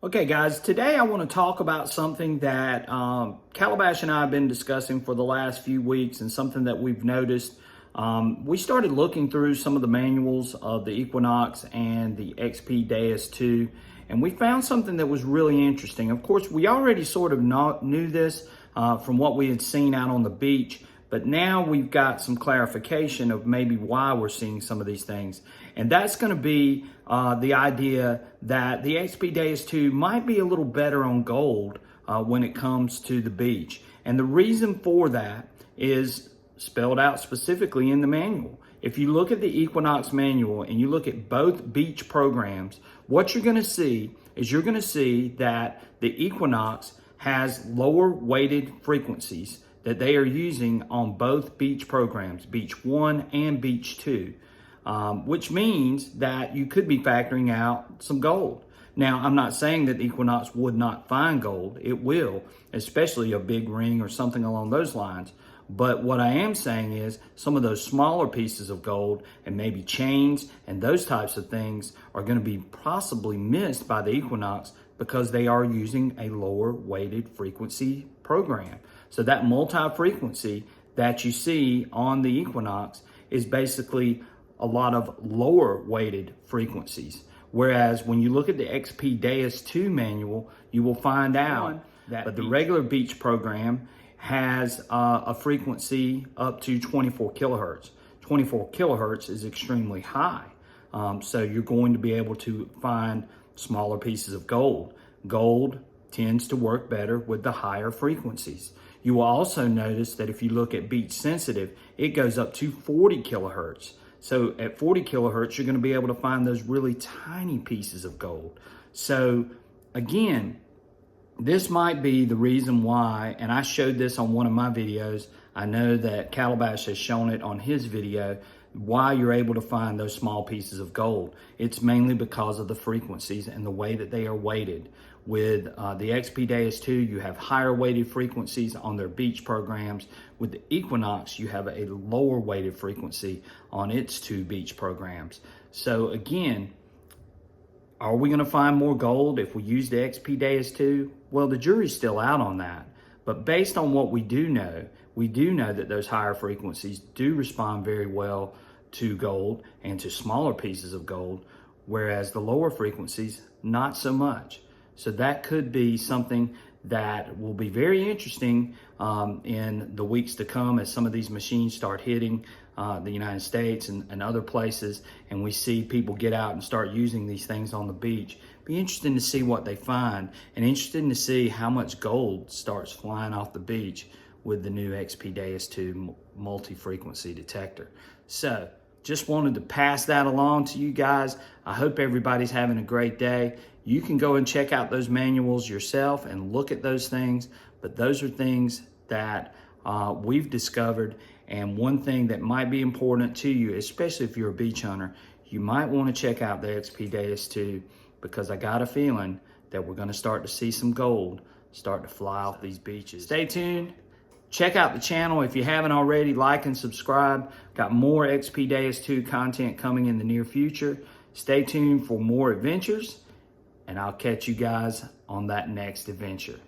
Okay, guys, today I want to talk about something that Calabash and I have been discussing for the last few weeks and something that we've noticed. We started looking through some of the manuals of the Equinox and the XP Deus 2, and we found something that was really interesting. Of course, we already sort of knew this from what we had seen out on the beach, but now we've got some clarification of maybe why we're seeing some of these things. And that's going to be the idea that the XP Deus 2 might be a little better on gold when it comes to the beach. And the reason for that is spelled out specifically in the manual. If you look at the Equinox manual and you look at both beach programs, what you're going to see is you're going to see that the Equinox has lower weighted frequencies that they are using on both beach programs, Beach 1 and Beach 2, which means that you could be factoring out some gold. Now, I'm not saying that the Equinox would not find gold. It will, especially a big ring or something along those lines. But what I am saying is some of those smaller pieces of gold and maybe chains and those types of things are going to be possibly missed by the Equinox because they are using a lower weighted frequency program. So that multi-frequency that you see on the Equinox is basically a lot of lower weighted frequencies. Whereas when you look at the XP Deus 2 manual, you will find out that the regular beach program has a frequency up to 24 kilohertz. 24 kilohertz is extremely high. So you're going to be able to find smaller pieces of gold. Gold tends to work better with the higher frequencies. You will also notice that if you look at beach sensitive, it goes up to 40 kilohertz. So at 40 kilohertz, you're going to be able to find those really tiny pieces of gold. So again, this might be the reason why, and I showed this on one of my videos. I know that Calabash has shown it on his video, why you're able to find those small pieces of gold. It's mainly because of the frequencies and the way that they are weighted. With the XP Deus 2, you have higher weighted frequencies on their beach programs. With the Equinox, you have a lower weighted frequency on its two beach programs. So again, are we going to find more gold if we use the XP Deus 2? Well, the jury's still out on that. But based on what we do know that those higher frequencies do respond very well to gold and to smaller pieces of gold, whereas the lower frequencies, not so much. So that could be something that will be very interesting in the weeks to come as some of these machines start hitting the United States and other places, and we see people get out and start using these things on the beach. Be interesting to see what they find, and interesting to see how much gold starts flying off the beach with the new XP Deus 2 multi-frequency detector. So just wanted to pass that along to you guys. I hope everybody's having a great day. You can go and check out those manuals yourself and look at those things, but those are things that we've discovered. And one thing that might be important to you, especially if you're a beach hunter, you might want to check out the XP Deus 2, because I got a feeling that we're going to start to see some gold start to fly off these beaches. Stay tuned. Check out the channel if you haven't already. Like and subscribe. Got more XP Deus 2 content coming in the near future. Stay tuned for more adventures, and I'll catch you guys on that next adventure.